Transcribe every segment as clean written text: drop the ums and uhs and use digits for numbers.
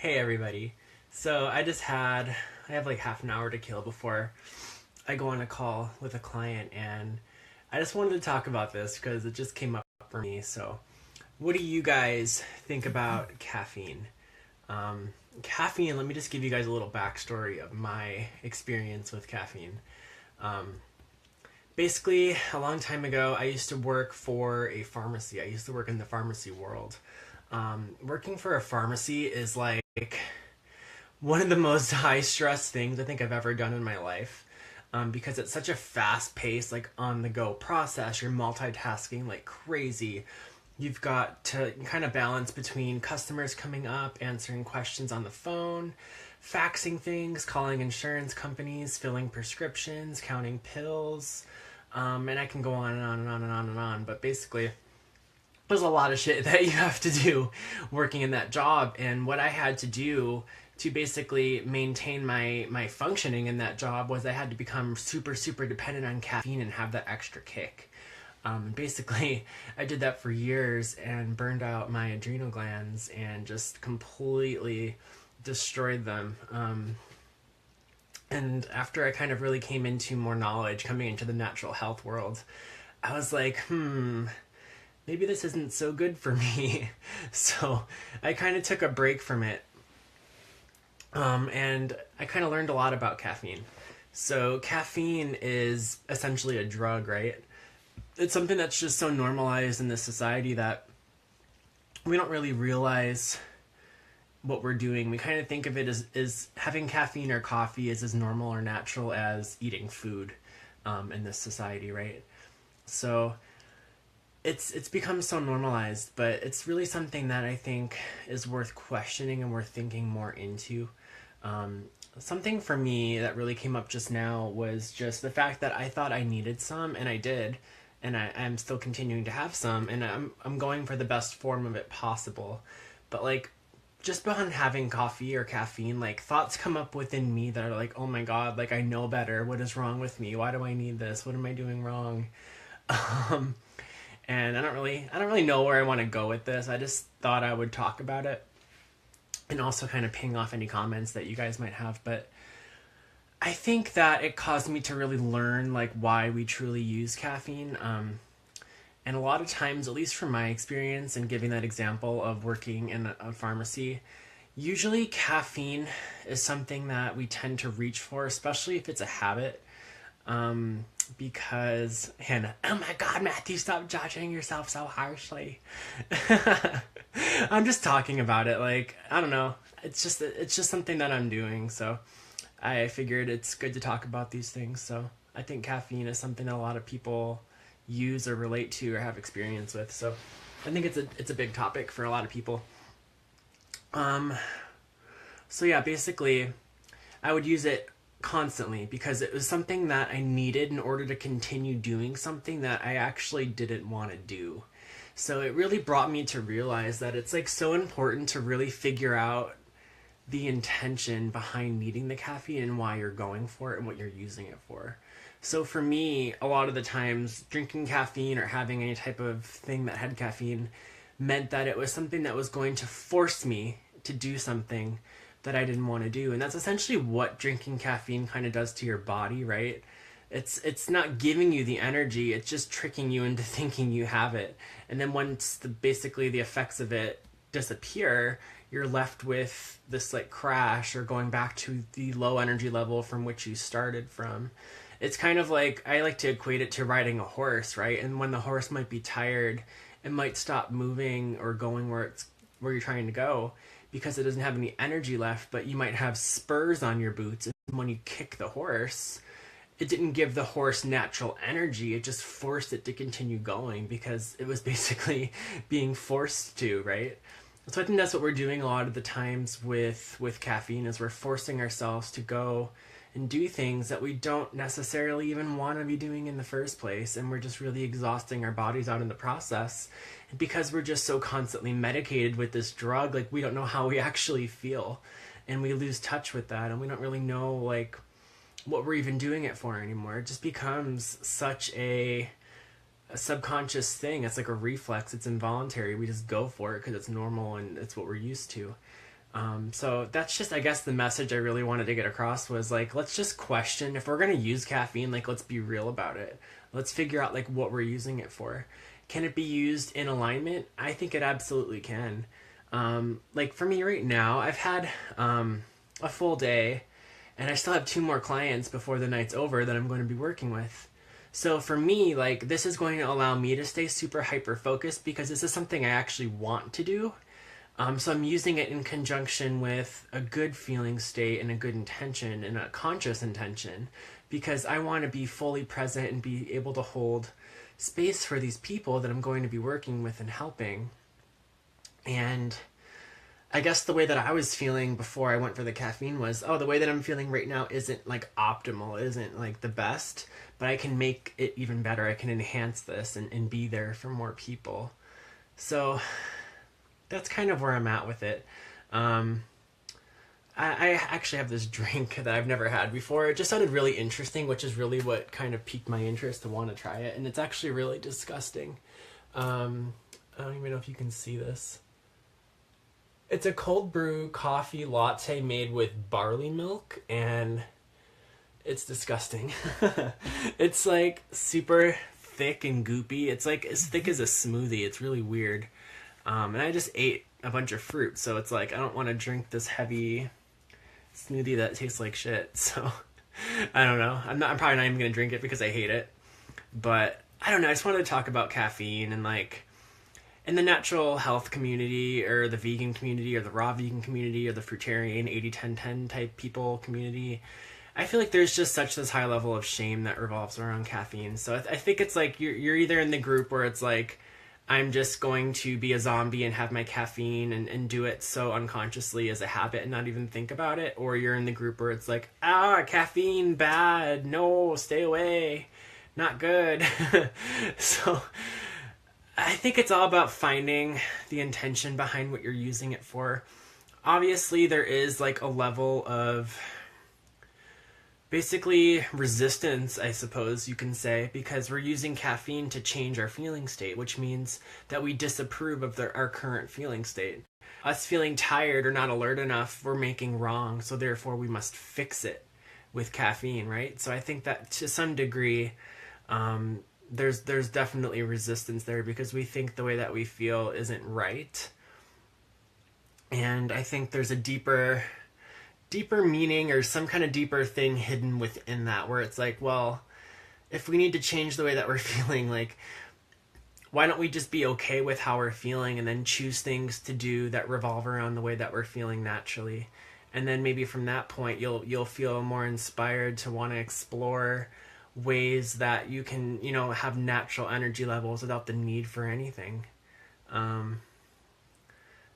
Hey everybody. I have like half an hour to kill before I go on a call with a client, and I just wanted to talk about this because it just came up for me. So, what do you guys think about caffeine? Um, Caffeine, let me just give you guys a little backstory of my experience with caffeine. Um, Basically, a long time ago, I used to work for a pharmacy. I used to work in the pharmacy world. Working for a pharmacy is like one of the most high stress things I think I've ever done in my life. Because it's such a fast paced, like on the go process. You're multitasking like crazy. You've got to kind of balance between customers coming up, answering questions on the phone, faxing things, calling insurance companies, filling prescriptions, counting pills. And I can go on and on and on and on and on. But basically, there's a lot of shit that you have to do working in that job. And what I had to do to basically maintain my functioning in that job was I had to become super dependent on caffeine and have that extra kick. Basically, I did that for years and burned out my adrenal glands and just completely destroyed them. And after I kind of really came into more knowledge, coming into the natural health world, I was like, maybe this isn't so good for me. So I kind of took a break from it. And I kind of learned a lot about caffeine. So caffeine is essentially a drug, right? It's something that's just so normalized in this society that we don't really realize what we're doing. We kind of think of it as having caffeine or coffee is as normal or natural as eating food in this society, right? So it's become so normalized, but it's really something that I think is worth questioning and worth thinking more into. Something for me that really came up just now was just the fact that I thought I needed some, and I did, and I'm still continuing to have some, and I'm going for the best form of it possible. But like, just beyond having coffee or caffeine, like thoughts come up within me that are like, oh my god, like I know better. What is wrong with me? Why do I need this? What am I doing wrong? Um, and I don't really know where I want to go with this. I just thought I would talk about it and also kind of ping off any comments that you guys might have. But I think that it caused me to really learn like why we truly use caffeine. And a lot of times, at least from my experience and giving that example of working in a pharmacy, usually caffeine is something that we tend to reach for, especially if it's a habit. Because Hannah, oh my god, Matthew, stop judging yourself so harshly. I'm just talking about it, like I don't know. It's just something that I'm doing, so I figured it's good to talk about these things. So I think caffeine is something that a lot of people use or relate to or have experience with. So I think it's a big topic for a lot of people. Um, so yeah, basically, I would use it constantly because it was something that I needed in order to continue doing something that I actually didn't want to do. So it really brought me to realize that it's like so important to really figure out the intention behind needing the caffeine and why you're going for it and what you're using it for. So for me, a lot of the times drinking caffeine or having any type of thing that had caffeine meant that it was something that was going to force me to do something that I didn't want to do. And that's essentially what drinking caffeine kind of does to your body, right? It's not giving you the energy, it's just tricking you into thinking you have it. And then once basically the effects of it disappear, you're left with this like crash or going back to the low energy level from which you started from. It's kind of like, I like to equate it to riding a horse, right? And when the horse might be tired, it might stop moving or going where you're trying to go because it doesn't have any energy left, but you might have spurs on your boots, and when you kick the horse, it didn't give the horse natural energy, it just forced it to continue going because it was basically being forced to, right? So I think that's what we're doing a lot of the times with caffeine, is we're forcing ourselves to go and do things that we don't necessarily even want to be doing in the first place, and we're just really exhausting our bodies out in the process. And because we're just so constantly medicated with this drug, like we don't know how we actually feel, and we lose touch with that, and we don't really know like what we're even doing it for anymore. It just becomes such a subconscious thing. It's like a reflex. It's involuntary. We just go for it because it's normal and it's what we're used to. So that's just, I guess, the message I really wanted to get across was like, let's just question if we're going to use caffeine, like, let's be real about it. Let's figure out like what we're using it for. Can it be used in alignment? I think it absolutely can. Like for me right now, I've had a full day and I still have 2 more clients before the night's over that I'm going to be working with. So for me, like, this is going to allow me to stay super hyper focused because this is something I actually want to do. So I'm using it in conjunction with a good feeling state and a good intention and a conscious intention because I want to be fully present and be able to hold space for these people that I'm going to be working with and helping. And I guess the way that I was feeling before I went for the caffeine was, oh, the way that I'm feeling right now isn't like optimal, isn't like the best, but I can make it even better. I can enhance this and be there for more people. So that's kind of where I'm at with it. I actually have this drink that I've never had before. It just sounded really interesting, which is really what kind of piqued my interest to want to try it. And it's actually really disgusting. I don't even know if you can see this. It's a cold brew coffee latte made with barley milk, and it's disgusting. It's like super thick and goopy. It's like as thick as a smoothie. It's really weird. And I just ate a bunch of fruit, so it's like I don't want to drink this heavy smoothie that tastes like shit. So I don't know. I'm probably not even gonna drink it because I hate it. But I don't know. I just wanted to talk about caffeine and like in the natural health community or the vegan community or the raw vegan community or the fruitarian 80-10-10 type people community. I feel like there's just such this high level of shame that revolves around caffeine. So I think it's like you're either in the group where it's like I'm just going to be a zombie and have my caffeine and do it so unconsciously as a habit and not even think about it. Or you're in the group where it's like, caffeine, bad, no, stay away, not good. So I think it's all about finding the intention behind what you're using it for. Obviously, there is like a level of basically resistance, I suppose you can say, because we're using caffeine to change our feeling state, which means that we disapprove of our current feeling state. Us feeling tired or not alert enough, we're making wrong, so therefore we must fix it with caffeine, right? So I think that to some degree, there's definitely resistance there because we think the way that we feel isn't right. And I think there's a deeper meaning or some kind of deeper thing hidden within that where it's like, well, if we need to change the way that we're feeling, like, why don't we just be okay with how we're feeling and then choose things to do that revolve around the way that we're feeling naturally? And then maybe from that point, you'll feel more inspired to want to explore ways that you can, have natural energy levels without the need for anything.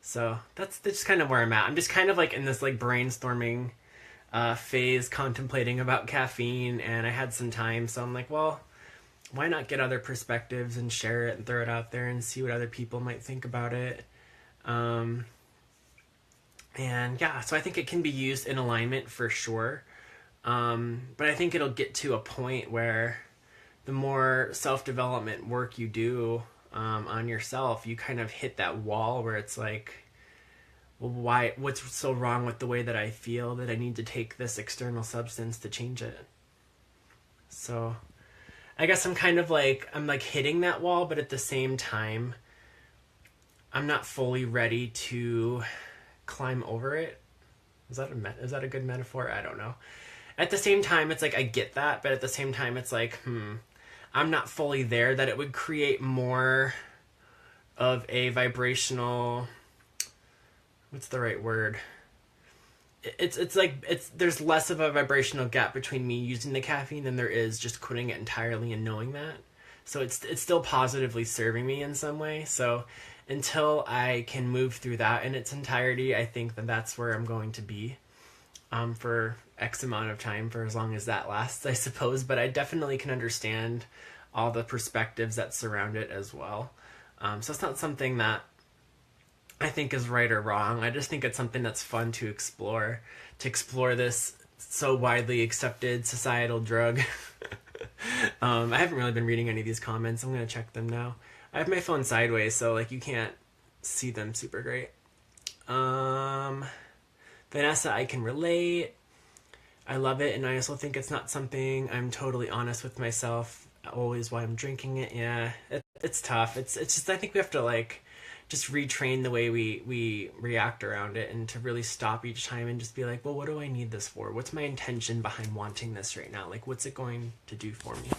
So that's kind of where I'm at. I'm just kind of like in this like brainstorming phase, contemplating about caffeine, and I had some time, so I'm like, well, why not get other perspectives and share it and throw it out there and see what other people might think about it. And yeah, so I think it can be used in alignment for sure. But I think it'll get to a point where the more self-development work you do on yourself, you kind of hit that wall where it's like, well, what's so wrong with the way that I feel that I need to take this external substance to change it? So I guess I'm hitting that wall, but at the same time, I'm not fully ready to climb over it. Is that a good metaphor? I don't know. At the same time, it's like I get that, but at the same time, it's like, I'm not fully there, that it would create more of a vibrational, what's the right word? There's less of a vibrational gap between me using the caffeine than there is just quitting it entirely and knowing that. So it's still positively serving me in some way. So until I can move through that in its entirety, I think that's where I'm going to be for X amount of time, for as long as that lasts, I suppose. But I definitely can understand all the perspectives that surround it as well. So it's not something that I think is right or wrong. I just think it's something that's fun to explore this so widely accepted societal drug. I haven't really been reading any of these comments. I'm going to check them now. I have my phone sideways, so like you can't see them super great. Um, Vanessa, I can relate. I love it, and I also think it's not something I'm totally honest with myself always why I'm drinking it. Yeah, it's tough. It's just I think we have to like just retrain the way we react around it, and to really stop each time and just be like, well, what do I need this for? What's my intention behind wanting this right now? Like, what's it going to do for me?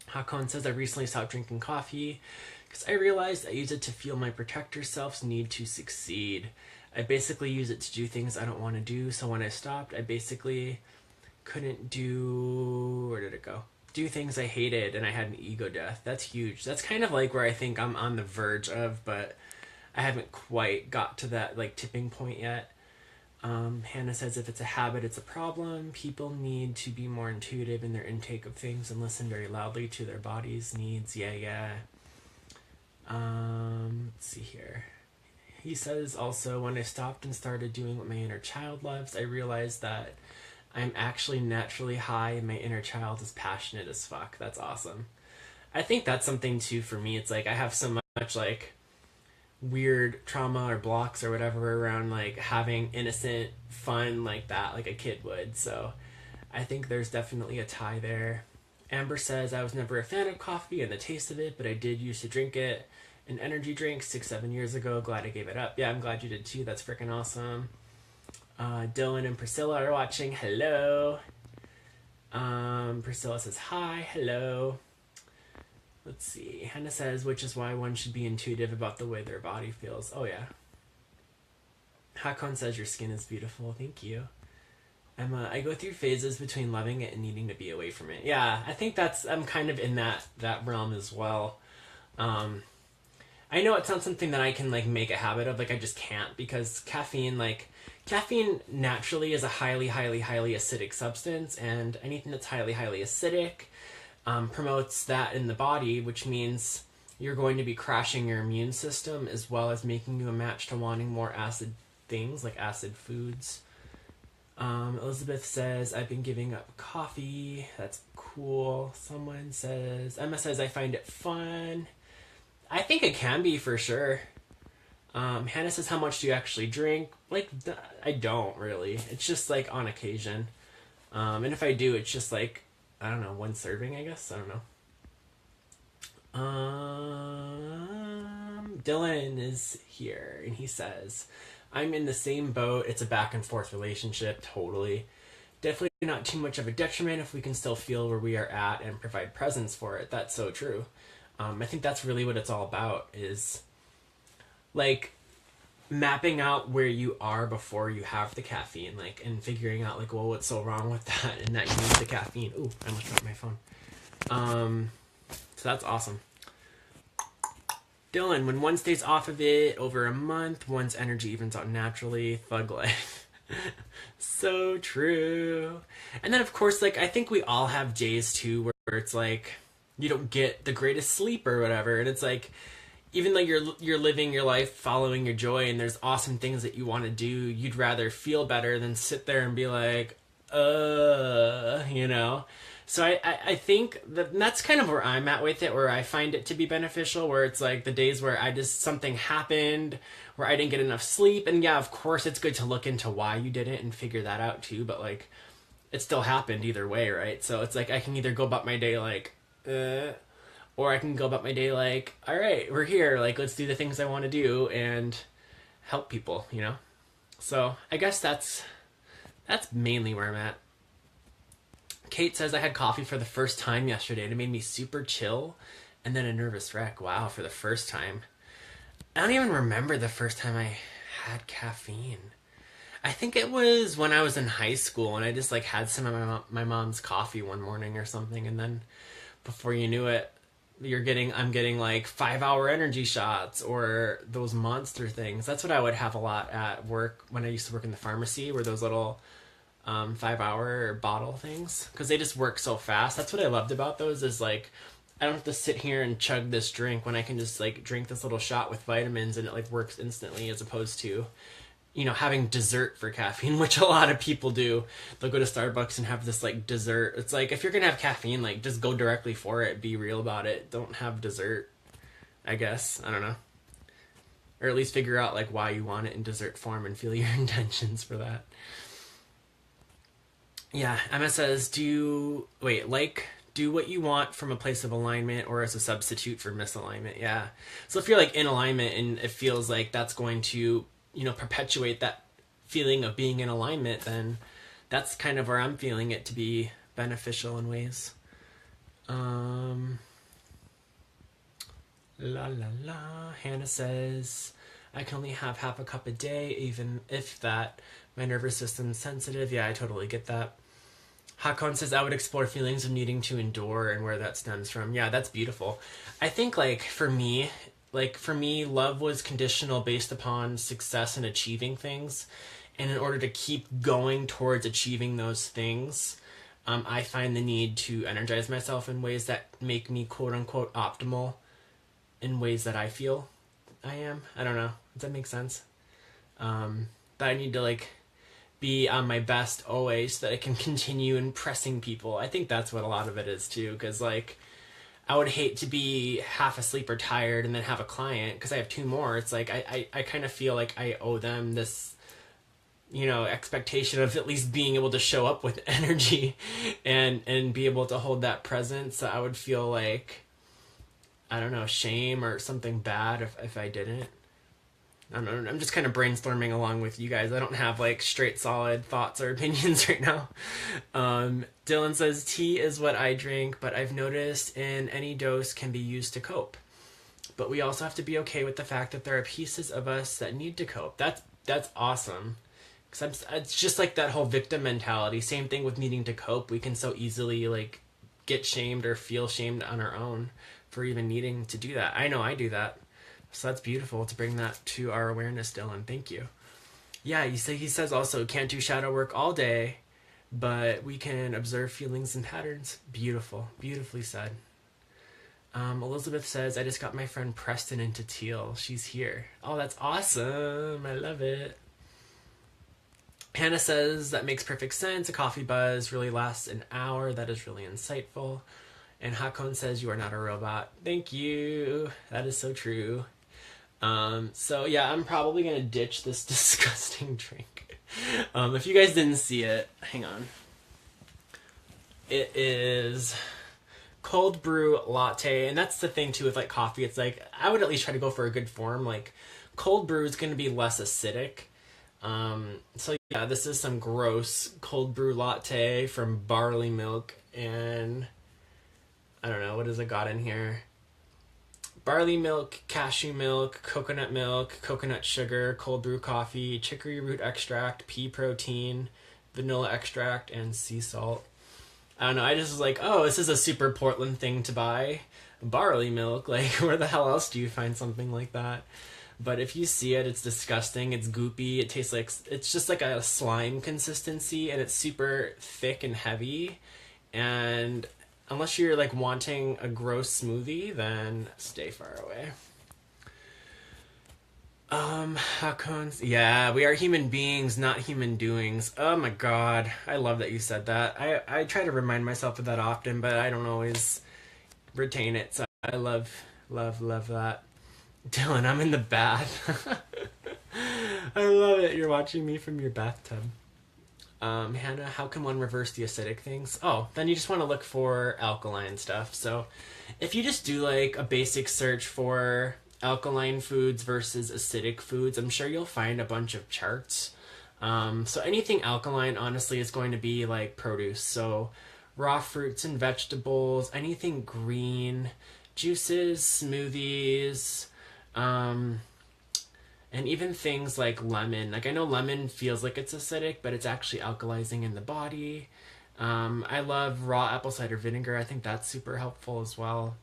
Hakon says, I recently stopped drinking coffee because I realized I use it to fuel my protector self's need to succeed. I basically use it to do things I don't want to do. So when I stopped, I basically couldn't do, where did it go? Do things I hated, and I had an ego death. That's huge. That's kind of like where I think I'm on the verge of, but I haven't quite got to that like tipping point yet. Hannah says, if it's a habit, it's a problem. People need to be more intuitive in their intake of things and listen very loudly to their body's needs. Yeah. Let's see here. He says also, when I stopped and started doing what my inner child loves, I realized that I'm actually naturally high and my inner child is passionate as fuck. That's awesome. I think that's something too for me. It's like I have so much like weird trauma or blocks or whatever around like having innocent fun like that, like a kid would. So I think there's definitely a tie there. Amber says, I was never a fan of coffee and the taste of it, but I did used to drink it. An energy drink 6-7 years ago. Glad I gave it up. Yeah, I'm glad you did too. That's freaking awesome. Dylan and Priscilla are watching. Hello. Priscilla says hi. Hello. Let's see. Hannah says, which is why one should be intuitive about the way their body feels. Oh, yeah. Hakon says, your skin is beautiful. Thank you. Emma, I go through phases between loving it and needing to be away from it. Yeah, I think I'm kind of in that realm as well. I know it's not something that I can like make a habit of. Like I just can't, because caffeine naturally is a highly, highly, highly acidic substance, and anything that's highly, highly acidic promotes that in the body, which means you're going to be crashing your immune system as well as making you a match to wanting more acid things like acid foods. Elizabeth says, I've been giving up coffee. That's cool. Emma says, I find it fun. I think it can be for sure. Hannah says, how much do you actually drink? Like, I don't really. It's just like on occasion. And if I do, it's just like, I don't know, one serving, I guess. I don't know. Dylan is here and he says, I'm in the same boat. It's a back and forth relationship. Totally. Definitely not too much of a detriment if we can still feel where we are at and provide presence for it. That's so true. I think that's really what it's all about, is like mapping out where you are before you have the caffeine, like, and figuring out like, well, what's so wrong with that, and that you need the caffeine. Ooh, I almost dropped my phone. So that's awesome. Dylan, when one stays off of it over a month, one's energy evens out naturally. Thug life. So true. And then of course, like, I think we all have days too where it's like you don't get the greatest sleep or whatever, and it's like, even though you're living your life following your joy and there's awesome things that you want to do, you'd rather feel better than sit there and be like, you know? So I think that's kind of where I'm at with it, where I find it to be beneficial, where it's like the days where something happened, where I didn't get enough sleep. And yeah, of course it's good to look into why you didn't and figure that out too, but like, it still happened either way, right? So it's like, I can either go about my day like, or I can go about my day like, all right, we're here. Like, let's do the things I want to do and help people, you know? So I guess that's mainly where I'm at. Kate says, I had coffee for the first time yesterday and it made me super chill and then a nervous wreck. Wow, for the first time. I don't even remember the first time I had caffeine. I think it was when I was in high school and I just like had some of my mom's coffee one morning or something, and then before you knew it, I'm getting like 5-hour energy shots or those monster things. That's what I would have a lot at work when I used to work in the pharmacy, were those little 5-hour bottle things, because they just work so fast. That's what I loved about those, is like, I don't have to sit here and chug this drink when I can just like drink this little shot with vitamins and it like works instantly, as opposed to, you know, having dessert for caffeine, which a lot of people do. They'll go to Starbucks and have this like dessert. It's like, if you're gonna have caffeine, like, just go directly for it. Be real about it. Don't have dessert, I guess. I don't know. or at least figure out like why you want it in dessert form and feel your intentions for that. Yeah, Emma says, do what you want from a place of alignment or as a substitute for misalignment. Yeah. So if you're like in alignment and it feels like that's going to, perpetuate that feeling of being in alignment, then that's kind of where I'm feeling it to be beneficial in ways. La la la. Hannah says, I can only have half a cup a day, even if that. My nervous system's sensitive. Yeah, I totally get that. Hakon says, I would explore feelings of needing to endure and where that stems from. Yeah, that's beautiful. I think, for me, love was conditional based upon success and achieving things. And in order to keep going towards achieving those things, I find the need to energize myself in ways that make me quote unquote optimal in ways that I feel I am. I don't know. Does that make sense? That I need to be on my best always so that I can continue impressing people. I think that's what a lot of it is too. Cause I would hate to be half asleep or tired and then have a client because I have 2 more. It's I kind of feel like I owe them this, expectation of at least being able to show up with energy and be able to hold that presence. So I would feel I don't know, shame or something bad if I didn't. I don't know. I'm just kind of brainstorming along with you guys. I don't have straight solid thoughts or opinions right now. Dylan says, tea is what I drink, but I've noticed in any dose can be used to cope. But we also have to be okay with the fact that there are pieces of us that need to cope. That's awesome. Because it's just that whole victim mentality. Same thing with needing to cope. We can so easily get shamed or feel shamed on our own for even needing to do that. I know I do that. So that's beautiful to bring that to our awareness, Dylan. Thank you. Yeah, he says also, can't do shadow work all day, but we can observe feelings and patterns. Beautiful. Beautifully said. Elizabeth says, I just got my friend Preston into teal. She's here. Oh, that's awesome. I love it. Hannah says, that makes perfect sense. A coffee buzz really lasts an hour. That is really insightful. And Hakon says, you are not a robot. Thank you. That is so true. So yeah, I'm probably going to ditch this disgusting drink. If you guys didn't see it, hang on. It is cold brew latte. And that's the thing too with coffee. It's I would at least try to go for a good form. Cold brew is going to be less acidic. So yeah, this is some gross cold brew latte from barley milk and I don't know, what has it got in here? Barley milk, cashew milk, coconut sugar, cold brew coffee, chicory root extract, pea protein, vanilla extract, and sea salt. I don't know, I just was oh, this is a super Portland thing to buy. Barley milk, where the hell else do you find something like that? But if you see it, it's disgusting, it's goopy, it tastes it's just a slime consistency, and it's super thick and heavy, and unless you're wanting a gross smoothie, then stay far away. Yeah, we are human beings, not human doings. Oh my god, I love that you said that. I try to remind myself of that often, but I don't always retain it, so I love that. Dylan, I'm in the bath. I love it. You're watching me from your bathtub. Hannah, how can one reverse the acidic things? Oh, then you just want to look for alkaline stuff. So if you just do a basic search for alkaline foods versus acidic foods, I'm sure you'll find a bunch of charts. So anything alkaline, honestly, is going to be produce. So raw fruits and vegetables, anything green, juices, smoothies, and even things like lemon. I know lemon feels like it's acidic, but it's actually alkalizing in the body. I love raw apple cider vinegar. I think that's super helpful as well.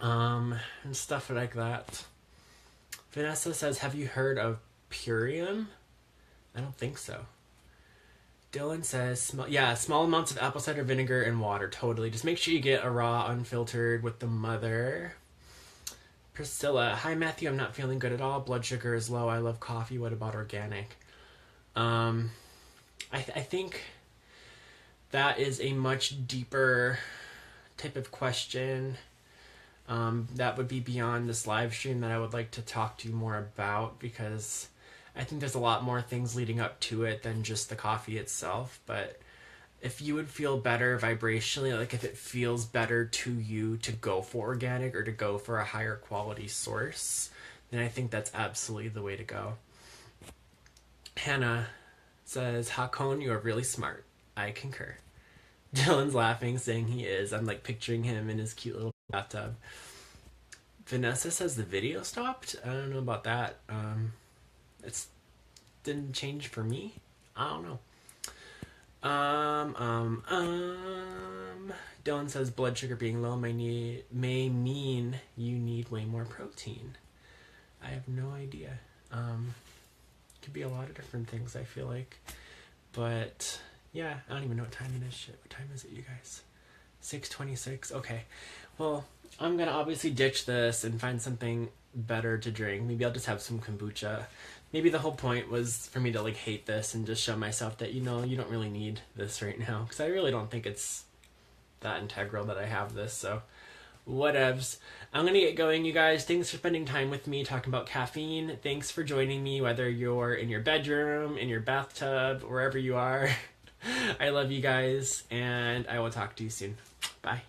And stuff like that. Vanessa says, have you heard of Purium? I don't think so. Dylan says, small amounts of apple cider vinegar and water. Totally. Just make sure you get a raw, unfiltered with the mother. Priscilla, hi Matthew, I'm not feeling good at all. Blood sugar is low. I love coffee. What about organic? I think that is a much deeper type of question. That would be beyond this live stream that I would like to talk to you more about, because I think there's a lot more things leading up to it than just the coffee itself. But if you would feel better vibrationally, like if it feels better to you to go for organic or to go for a higher quality source, then I think that's absolutely the way to go. Hannah says, Hakon, you are really smart. I concur. Dylan's laughing, saying he is. I'm like picturing him in his cute little bathtub. Vanessa says the video stopped. I don't know about that. It's didn't change for me. I don't know. Dylan says blood sugar being low may mean you need way more protein. I have no idea. Could be a lot of different things, I feel like. But yeah, I don't even know what time it is. Shit, what time is it, you guys? 6:26. Okay. Well, I'm gonna obviously ditch this and find something better to drink. Maybe I'll just have some kombucha. Maybe the whole point was for me to like hate this and just show myself that, you know, you don't really need this right now, because I really don't think it's that integral that I have this. So whatevs. I'm gonna get going, you guys. Thanks for spending time with me talking about caffeine. Thanks for joining me, whether you're in your bedroom, in your bathtub, wherever you are. I love you guys, and I will talk to you soon. Bye.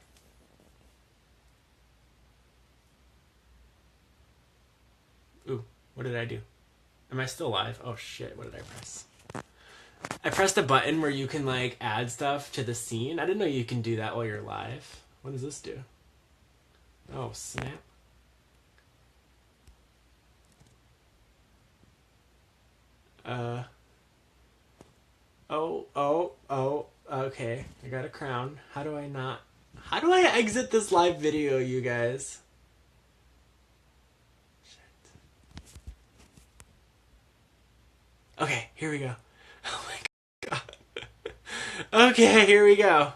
Ooh, what did I do? Am I still live? Oh shit, what did I press? I pressed a button where you can like add stuff to the scene. I didn't know you can do that while you're live. What does this do? Oh, snap. Oh, okay. I got a crown. How do I exit this live video, you guys? Okay, here we go. Oh my god. Okay, here we go.